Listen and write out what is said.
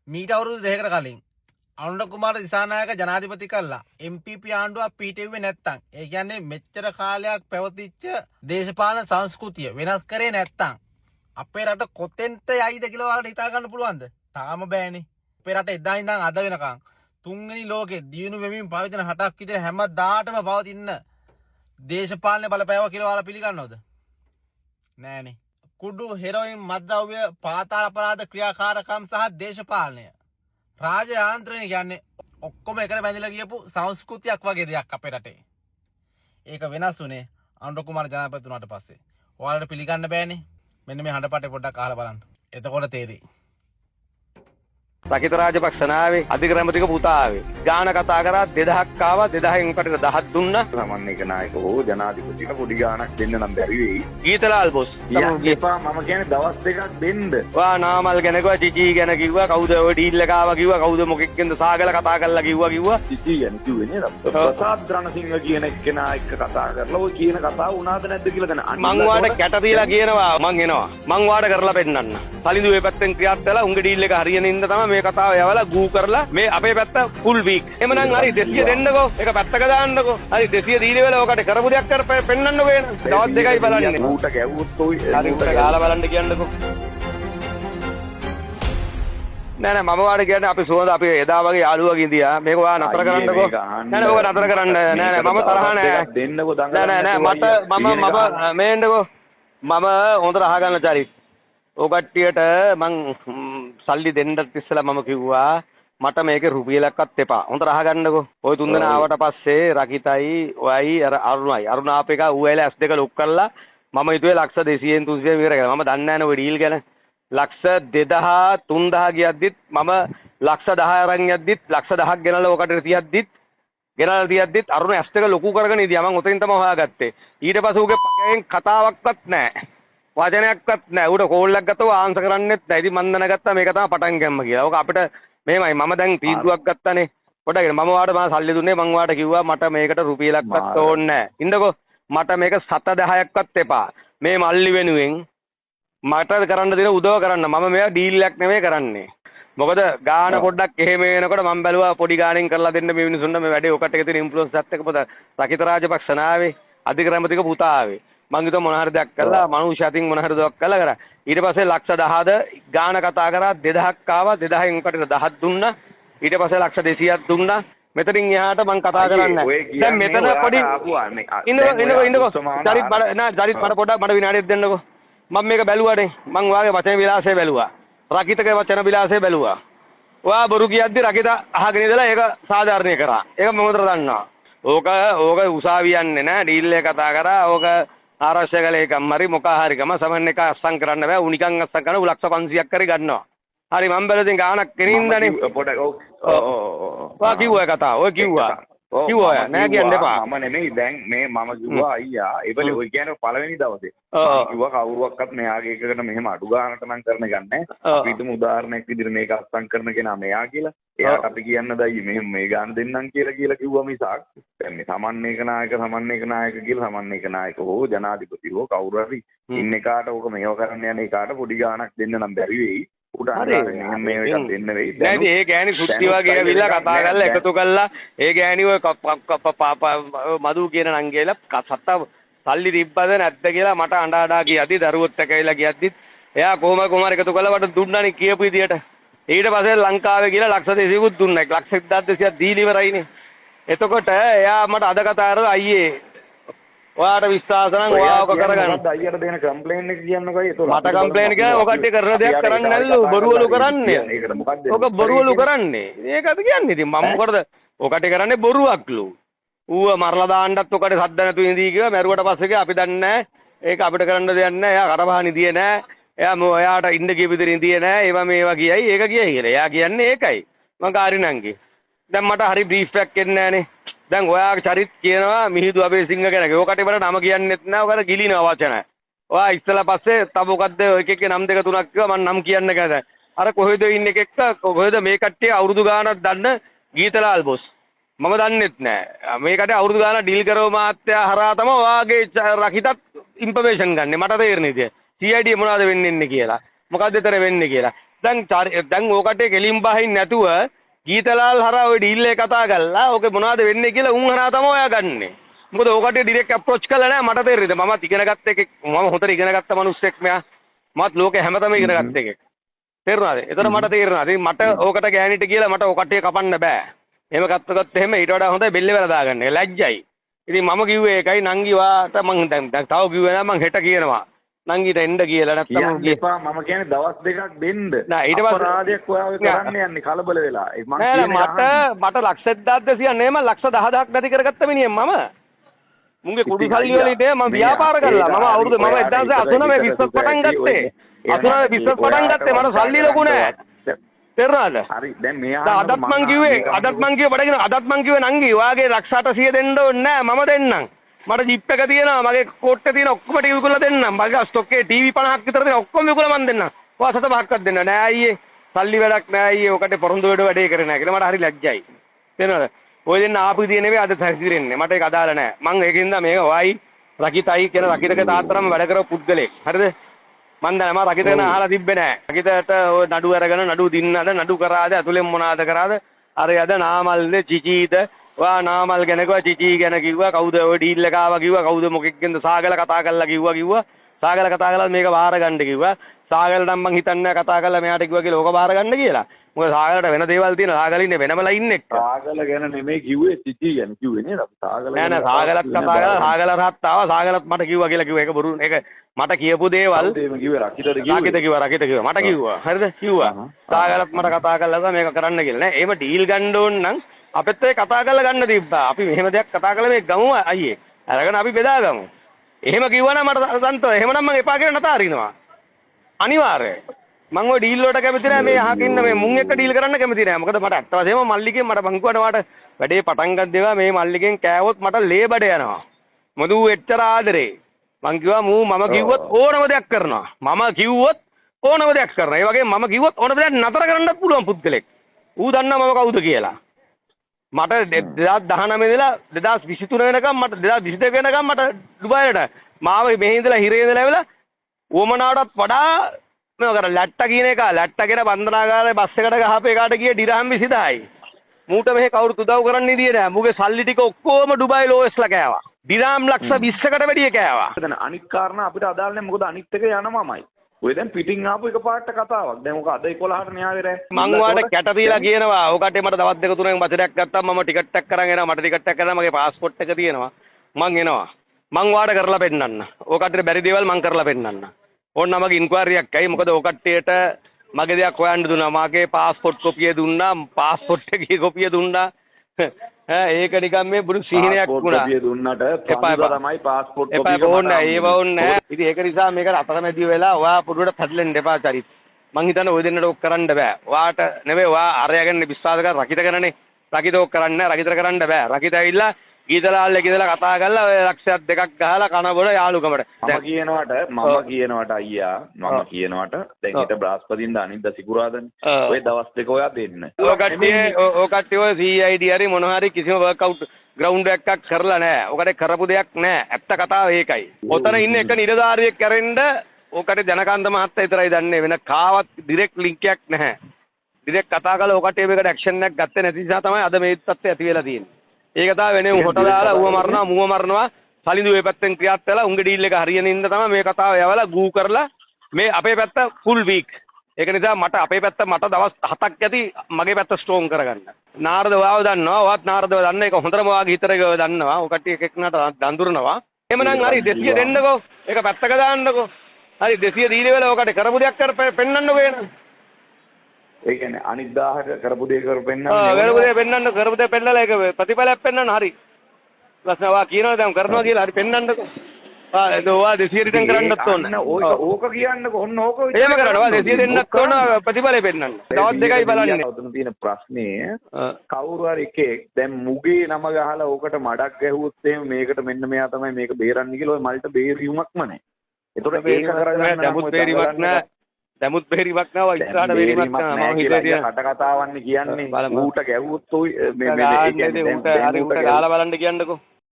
මීට අවුරුදු දෙකකට කලින් අනුර කුමාර දිසානායක ජනාධිපති කළා MPP ආණ්ඩුවක් පිහිටෙව්වේ නැත්තම් ඒ කියන්නේ මෙච්චර කාලයක් පැවතිච්ච දේශපාලන සංස්කෘතිය වෙනස් කරේ නැත්තම් අපේ රට කොතෙන්ට යයිද කියලා ඔයාලට හිතා ගන්න පුළුවන්ද? තාම බෑනේ. අපේ රට එදා ඉඳන් අද වෙනකන් තුන්වෙනි ලෝකේ දියුණු වෙමින් පවතින රටක් විදිහට හැමදාටම පවතින දේශපාලන බලපෑම කියලා ඔයාලා පිළිගන්නවද? නෑනේ. කුඩු හෙරොයින් මත්ද්‍රව්‍ය පාතාල අපරාධ ක්‍රියාකාරකම් සහ දේශපාලනය රාජ යාන්ත්‍රණය කියන්නේ ඔක්කොම එකට බැඳිලා ගියපු සංස්කෘතියක් වගේ දෙයක් අපේ රටේ. ඒක වෙනස් වුණේ අනුර කුමාර ජනාධිපති වුණාට පස්සේ. ඔයාලට පිළිගන්න බෑනේ. මෙන්න මේ හඬපටේ පොඩ්ඩක් අහලා බලන්න. එතකොට තේරෙයි. සකිත රාජපක්ෂ නාවේ අධිකරමතික පුතා ආවේ. ගාන කතා කරා 2000ක් ආවා 2000න් උකට 1000ක් දුන්නා. සමන්නික නායක හෝ ජනාධිපතිට පොඩි ගාණක් දෙන්න නම් බැරි වෙයි. ගීතලාල් බොස්. එපා මම කියන්නේ දවස් දෙකක් දෙන්න. වා නාමල් ගැන කිව්වා චිචි ගැන කිව්වා කවුද ඔය ඩීල් එක ආවා කිව්වා කවුද මොකෙක්ගෙන්ද සාගල කතා කරලා කිව්වා චිචි ගැන කිව්වේ නේද? ප්‍රසාද් රණසිංහ කියන එක්කෙනා එක්ක කතා කරලා ඔය කියන කතාව උනාද නැද්ද කියලා දැන් මං වාට කැට තියලා කියනවා මං එනවා. මං වාට කරලා පෙන්නන්න. සලිඳු මේ පැත්තෙන් ක්‍රියාත් කළා උංගේ ඩීල් එක හරියන ඉඳ තමයි මේ කතාව යවලා ගූ කරලා මේ අපේ පැත්ත ෆුල් වීක්. එමනම් හරි 200 දෙන්නකෝ. ඒක පැත්තක දාන්නකෝ. හරි 200 දීලා වෙලා ඔකට කරපු දෙයක් කර පෙන්නන්නකෝ වෙන. දවස් දෙකයි බලන්නේ. ඌට ගැව්වොත් ඔය හරි ඌට ගාලා බලන්න කියන්නකෝ. නෑ නෑ මම වාට කියන්නේ අපි සුවඳ අපි එදා වගේ යාළුවා ගින්දියා. මේක ඔයා නතර කරන්නකෝ. නෑ නෑ ඔක නතර කරන්න. නෑ නෑ මම තරහ නෑ. දෙන්නකෝ දඟ. නෑ නෑ මට මම මේන්නකෝ. මම හොඳට අහගන්න චරිත්. ඔය කට්ටියට මං සල්ලි දෙන්නත් ඉස්සලා මම කිව්වා මට මේකේ රුපියලක්වත් එපා. හොඳට අහගන්නකෝ. ඔය තුන් දෙනා ආවට පස්සේ රකිතයි ඔයයි අර අරුණයි. අරුණාපේක ඌයලා S2 ලොක් කරලා මම හිතුවේ ලක්ෂ 200න් 300 විතර කියලා. මම දන්නේ නැහැ නේ ඔය ඩීල් ගැන. ලක්ෂ 2000 3000 ගියද්දිත් මම ලක්ෂ 10 අරන් යද්දිත් ලක්ෂ 10ක් ගෙනල්ලා ඔකට තියද්දිත් අරුණ S2 ලොකු කරගෙන ඉදියා. මම ඔතෙන් තමයි හොයාගත්තේ. ඊට පස්සේ ඌගේ පකයෙන් කතාවක්වත් නැහැ. වචනයක්වත් නැහැ. ඌට කෝල් එකක් ගත්තව ආන්සර් කරන්නෙත් නැහැ. ඉතින් මම දැනගත්තා මේක තමයි පටන් ගැම්ම කියලා. ඕක අපිට මෙහෙමයි මම දැන් තීන්දුවක් ගත්තානේ. පොඩ්ඩක් මම වාට මම සල්ලි දුන්නේ මං වාට කිව්වා මට මේකට රුපියලක්වත් ඕනේ නැහැ. ඉන්නකෝ මට මේක 7-10ක්වත් එපා. මේ මල්ලි වෙනුවෙන් මට කරන්න දෙන උදව කරන්න. මම මේවා ඩීල් එකක් නෙමෙයි කරන්නේ. මොකද ගාන පොඩ්ඩක් එහෙම වෙනකොට මම බැලුවා පොඩි ගාණෙන් කරලා දෙන්න මේ මිනිසුන්ට මේ වැඩේ ඔකට එක තියෙන ඉන්ෆ්ලුවන්ස් එකත් එක්ක පොත සකිත රාජපක්ෂ නාවේ අධිකරමතික පුතා ආවේ. මං හිතුවා මොන හරි දෙයක් කළා මනුෂ්‍ය අතින් මොන හරි දෙයක් කළා කරා. ඊට පස්සේ ලක්ෂ 10ද ගාන කතා කරා 2000ක් ආවා 2000න් උකට 1000ක් දුන්නා. ඊට පස්සේ ලක්ෂ 200ක් දුන්නා. මෙතනින් එහාට මං කතා කරන්නේ. දැන් මෙතන පොඩි ඉන්නකෝ චරිත් මට පොඩ්ඩක් මට විනාඩියක් දෙන්නකෝ. මම මේක බැලුවානේ. මං වාගේ වචන විලාසය බැලුවා. රකිතගේ වචන විලාසය බැලුවා. ඔයා බොරු කියද්දි රකිත අහගෙන ඉඳලා ඒක සාධාරණීය කරා. ඒක මොකටද දන්නවා. ඕක උසාවි යන්නේ නෑ ඩීල් එක කතා කරා. ඕක ආරක්ෂක ලේකම් හරි මොකක් හරි ගම සමන් එක අස්සම් කරන්න බෑ. උනිකන් අස්සම් කරන ලක්ෂ 500ක් හරි ගන්නවා. හරි මම බැලුවා ගානක් කෙනින්දනේ. පොඩක් ඔව් කිව්වා කතාව. ඔය කිව්වා නෑ කියන්න එපා. මම නෙමෙයි දැන් මේ මම කිව්වා අයියා ඒවල ඔය කියන්නේ පළවෙනි දවසේ. කිව්වා කවුරුවක්වත් මෙයාගේ එකකට මෙහෙම අඩු ගානට නම් කරන්න ගන්නෑ. අපි හිතමු උදාහරණයක් විදිහට මේක අස්සම් කරන කෙනා මෙයා කියලා. එයාට අපි කියන්න දයි මේ ගාන දෙන්නම් කියලා කිව්වා මිසක් දැන් මේ සමන්නික නායක කියලා සමන්නික නායක හෝ ජනාධිපති හෝ කවුරු හරි ඉන්න එකාට ඕක මේව කරන්න යන එකාට පොඩි ගානක් දෙන්න නම් බැරි වෙයි. ඒ ගෑණි සුත්ති වගේ ඇවිල්ලා කතා කරලා එකතු කරලා ඒ ගෑණි ඔය මදු කියන නංගිලා සල්ලි තිබ්බද නැද්ද කියලා මට අඬ කියද්දි දරුවොත් එක්ක ඇවිල්ලා කියද්දිත් එයා කොහොම හරි එකතු කරලා මට දුන්නානේ කියපු විදියට. ඊට පස්සේ ලංකාවේ කියලා ලක්ෂ 200කුත් දුන්නා. ලක්ෂ 1200ක් දීලා ඉවරයිනේ. එතකොට එයා මට අද කතා කරලා අයියේ ඔයාට විශ්වාස නම් ඔයා ඔක කරගන්න. අයියට දෙන කම්ප්ලේන් එක කියන්නකෝ ඒක. මට කම්ප්ලේන් කරා ඔය කට්ටිය කරන දෙයක් කරන්නේ නැල්ලු බොරුවලු කරන්නේ. ඒකට මොකක්ද? ඔක බොරුවලු කරන්නේ. ඒකද කියන්නේ ඉතින් මම මොකටද ඔය කට්ටිය කරන්නේ බොරුවක්ලු. ඌව මරලා දාන්නත් ඔකට සද්ද නැතු ඉඳී කිව්වා. මැරුවට පස්සේ අපි දන්නේ නැහැ. ඒක අපිට කරන්න දෙයක් නැහැ. එයා කරබහන් ඉදියේ නැහැ. එයා ඔයාට ඉන්න කියපු විදිහට ඉඳියේ නැහැ. ඒවා මේවා කියයි. ඒක කියයි කියලා. එයා කියන්නේ ඒකයි. මං කාරිනංගි. දැන් මට හරි බ්‍රීෆ් එකක් එන්නේ නැහනේ. දැන් ඔයාගේ චරිත් කියනවා මිහිඳු අබේසිංහ ගැන. ඔකට ඉවර නම කියන්නෙත් නැහැ. ඔකට ගිලිනවා වචන. ඔයා ඉස්සලා පස්සේ තව මොකද්ද ඔය එකේ නම් දෙක තුනක් කිව්වා මම නම් කියන්න ගෑ. අර කොහෙද ඉන්න එකෙක් කොහෙද මේ කට්ටිය අවුරුදු ගානක් දන්න ගීතලාල් බොස්. මම දන්නෙත් නැහැ. මේ කට්ටිය අවුරුදු ගානක් ඩීල් කරව මාත්‍යා හරහා තමයි ඔයාගේ රකිතත් ඉන්ෆර්මේෂන් ගන්න. මට තේරෙන්නේ ඉතින්. CID මොනවද වෙන්නේ කියලා. මොකද්ද ඊතර වෙන්නේ කියලා. දැන් ඕකටේ කෙලින් බහින් නැතුව ගීතලාල් හරහා ওই ඩීල් එක කතා කරලා ඕකේ මොනවද වෙන්නේ කියලා උන් හරහා තමයි ඔයා ගන්නෙ. මොකද ඕකටේ ඩිරෙක්ට් අප්‍රෝච් කළා නෑ මට තේරෙන්නේ. මමත් ඉගෙන ගත්ත එකෙක් මම හොතර ඉගෙන ගත්ත මිනිස්සෙක් මෙයා. මමත් ලෝකේ හැමතැනම ඉගෙන ගත්ත එකෙක්. තේරුණාද? ඒතර මට තේරෙනවා. ඉතින් මට ඕකට ගෑනිට කියලා මට ඕකටේ කපන්න බෑ. එහෙම ගත්තොත් එහෙම ඊට වඩා හොඳයි බෙල්ලේ වල දාගන්න. ලැජ්ජයි. ඉතින් මම කිව්වේ ඒකයි නංගි වාට මං දැන් තව කිව්වේ නෑ මං හෙට කියනවා. නංගිට එන්න කියලා නැත්තම් එපා මම කියන්නේ දවස් දෙකක් දෙන්න. නෑ ඊට පස්සේ අපරාධයක් ඔයා ඔය කරන්න යන්නේ කලබල වෙලා. මට ලක්ෂ 1200 නෙමෙයි ලක්ෂ 10000ක් නැති කරගත්ත මිනිහෙන් මම. මුන්ගේ කුඩු සල්ලි වලින් මම ව්‍යාපාර කළා. මම අවුරුදු මම 1989 බිස්නස් පටන් ගත්තේ. 89 බිස්නස් පටන් ගත්තේ මට සල්ලි ලොකු නෑ. තේරුණාද? හරි දැන් මෙයා අදත් මං කිව්වේ බඩගෙන නංගි වාගේ ලක්ෂ 800 දෙන්න ඕනේ නෑ මම දෙන්නම්. මට ජිප් එක තියෙනවා මගේ කෝට්ටේ තියෙන ඔක්කොම ටීවී විකුණලා දෙන්නම්. මගේ ස්ටොක් එකේ ටීවී 50ක් විතර තියෙන ඔක්කොම විකුණලා මන් දෙන්නම්. ඔයා සත පහක්වත් දෙන්න නෑ අයියේ. සල්ලි වැඩක් නෑ අයියේ. ඔකට පොරොන්දු වැඩේ කරේ නෑ කියලා මට හරි ලැජ්ජයි. තේරෙනවද? ඔය දෙන්න ආපු විදිය නෙවෙයි අද හැසිරෙන්නේ. මට ඒක අදාළ නෑ. මං ඒකින්ද මේක වයි රකිතයි කියන රකිතක තාත්තරම වැඩ කරපු පුද්ගලෙක්. හරිද? මන් දැන් මම රකිතගෙන අහලා තිබ්බේ නෑ. රකිතට ඔය නඩු අරගෙන නඩු දින්නද නඩු කරාද ඇතුලෙන් මොනවාද කරාද? අර යද නාමල්ද චිචීද වා නාමල් ගැන කිව්වා චිචී ගැන කිව්වා කවුද ඔය ඩීල් එක ආවා කිව්වා කවුද මොකෙක්ගෙන්ද සාගල කතා කරලා කිව්වා සාගල කතා කරලා මේක බාර ගන්න කිව්වා සාගල නම් මං හිතන්නේ කතා කරලා මෙයාට කිව්වා කියලා ඕක බාර ගන්න කියලා මොකද සාගලට වෙන දේවල් තියෙන සාගල ඉන්නේ වෙනම ලයින් එක සාගල ගැන නෙමෙයි කිව්වේ චිචී ගැන කිව්වේ නේද අපි සාගල නෑ නෑ සාගලත් කතා කරලා සාගල රහත් ආවා සාගලත් මට කිව්වා කියලා කිව්වා ඒක බොරු ඒක මට කියපු දේවල් දෙම කිව්වේ රකිතට කිව්වා මට කිව්වා හරිද කිව්වා සාගලත් මට කතා කරලා මේක කරන්න කියලා නෑ එහෙම ඩීල් ගන්න ඕන නම් අපිත් ඒ කතා කරලා ගන්න තිබ්බා. අපි මෙහෙම දෙයක් කතා කරලා මේ ගමු අයියේ. අරගෙන අපි බෙදාගමු. එහෙම කිව්වනම් මට සන්තෝෂයි. එහෙමනම් මම එපා කියලා නතර අරිනවා. අනිවාර්යයි. මම ওই ඩීල් වලට කැමති නෑ මේ අහකින්න මේ මුන් එක්ක ඩීල් කරන්න කැමති නෑ. මොකද මට අත්ත වශයෙන්ම මල්ලිගෙන් මට බංකුවට වාට වැඩේ පටන් ගද්දේවා මේ මල්ලිගෙන් කෑවොත් මට ලේ බඩ යනවා. මොකද ඌ එච්චර ආදරේ. මං කිව්වා මම කිව්වොත් ඕනම දෙයක් කරනවා. මම කිව්වොත් ඕනම දෙයක් කරනවා. ඒ වගේම මම කිව්වොත් ඕනම දෙයක් නතර කරන්නත් පුළුවන් පුද්ගලෙක්. ඌ දන්නවා මම කවුද කියලා. මට 2019 ඉඳලා 2023 වෙනකම් මට 2022 වෙනකම් මට ඩුබායිලට මාව මෙහි ඉඳලා හිරේ ඉඳලා ඇවිල්ලා ඕමනාවටත් වඩා මොකද කර ලැට්ට කියන එක ලැට්ටගෙන බන්ධනාගාරේ බස් එකට ගහපු එකාට ගියේ ඩිරහම් 20000යි මූට මෙහෙ කවුරුත් උදව් කරන්න ඉදියේ නෑ මුගේ සල්ලි ටික ඔක්කොම ඩුබායි ලෝයස්ලා කෑවා ඩිරහම් ලක්ෂ 20කට වැඩිය කෑවා දැන් අනිත් කාරණා අපිට අදාළ නෑ මොකද අනිත් එක යනමමයි ඔය දැන් පිටින් ආපු එක පාට කතාවක්. දැන් ඔක අද 11ට න්යාය රෑ. මං වාට කැට තියලා කියනවා. ඔකට මට දවස් දෙක තුනකින් බසයක් ගත්තාම මම ටිකට් එකක් කරන් එනවා. මට ටිකට් එකක් කරලා මගේ પાස්පෝර්ට් එක තියෙනවා. මං එනවා. මං වාට කරලා පෙන්නන්න. ඔකට බැරි දේවල් මං කරලා පෙන්නන්න. ඕන්න මගේ ඉන්ක්වයරි එකයි. මොකද ඔකට්ටියට මගේ දෙයක් හොයන්න දුන්නා. මගේ પાස්පෝර්ට් කොපිය දුන්නා. පාස්පෝර්ට් එකේ කොපිය දුන්නා. ඒක නිකන් මේ බුදු සිහිනයක් වුණා. කොපිය දුන්නට තමයි પાස්පෝර්ට් කොපිය ඕනේ ඒව ඕනේ. ඉතින් ඒක නිසා මේක අතරමැදි වෙලා ඔයා පුඩුවට පැටලෙන්න එපා චරිත. මං හිතන්නේ ওই දෙන්නට ඔක් කරන්න බෑ. ඔයාට නෙවෙයි ඔයා අරයාගෙන විශ්වාස කර රකිත කරන්නේ. රකිත ඔක් කරන්න නෑ. රකිතර කරන්න බෑ. රකිත ඇවිල්ලා ගීතලාල් එක ඉඳලා කතා කරලා ඔය ලක්ෂයක් දෙකක් ගහලා කන බොන යාළුකමට. මම කියනවට අයියා මම කියනවට දැන් හිට බ්‍රහස්පතින්ද අනිද්දා සිකුරාදානේ. ඔය දවස් දෙක ඔයා දෙන්න. ඔය කට්ටිය ඔය CID හරි මොන හරි කිසිම වර්ක්අවුට් ග්‍රවුන්ඩ් එකක් කරලා නෑ. ඔකට කරපු දෙයක් නෑ. ඇත්ත කතාව ඒකයි. ඔතන ඉන්න එක නිලධාරියෙක් කැරෙන්න ඔකට ජනකාන්ත මහත්තයා විතරයි දන්නේ. වෙන කාවත් ඩිරෙක්ට් ලින්ක් එකක් නැහැ. ඩිරෙක්ට් කතා කරලා ඔකට මේකට ඇක්ෂන් එකක් ගත්තේ නැති නිසා තමයි අද මේ තත්ත්වය ඇති වෙලා තියෙන්නේ. ඒක තමයි වෙනේ හොට දාලා ඌව මරනවා මුව මරනවා සලිඳු ඒ පැත්තෙන් ක්‍රියාත් වෙලා උන්ගේ ඩීල් එක හරියන ඉන්න තමයි මේ කතාව යවලා ගූ කරලා මේ අපේ පැත්ත ෆුල් වීක් ඒක නිසා මට අපේ පැත්ත මට දවස් 7ක් ඇති මගේ පැත්ත ස්ට්‍රෝං කරගන්න නාරද ඔයාව දන්නවා ඔයත් නාරදව දන්න එක හොඳටම වාගේ හිතරක දන්නවා ඔය කට්ටිය එකෙක්නට දඳුරනවා එහෙමනම් හරි 200 දෙන්නකෝ ඒක පැත්තක දාන්නකෝ හරි 200 දීලා වෙලා ඔකට කරපු දෙයක් කර පෙන්නන්නකෝ එන ඒ කියන්නේ අනිත් 1000ට කරපු දේ කරපෙන්නන්න කරපු දේ පෙන්නන්න කරපු දේ පෙන්නලා ඒක ප්‍රතිඵලයක් පෙන්නන්න හරි ලස්සනවා කියනවා දැන් කරනවා කියලා හරි පෙන්නන්නකෝ ඒක ඔයා 200 රිටර්න් කරන්නත් ඕන ඕක කියන්නකෝ ඔන්න ඕක එහෙම කරනවා 200 දෙන්නත් ඕන ප්‍රතිඵලෙ පෙන්නන්න තවත් දෙකයි බලන්නේ උතුම් තියෙන ප්‍රශ්නේ කවුරු හරි එකෙක් දැන් මුගේ නම ගහලා ඕකට මඩක් ගැහුවොත් එහෙම මේකට මෙන්න මෙයා තමයි මේක බේරන්නේ කියලා ඔය මල්ට බේරීමක්ම නැහැ ඒතකොට ඒක කරගන්න දමුත් බේරීමක් නැහැ දමුත් බේරීමක් නැහැ ඉස්සරහට බේරීමක් නැහැ මම හිතේ කට කතාවන්නේ කියන්නේ ඌට ගැහුවොත් ඔය මේ ඌට හරි ඌට ගාලා බලන්න කියන්නකෝ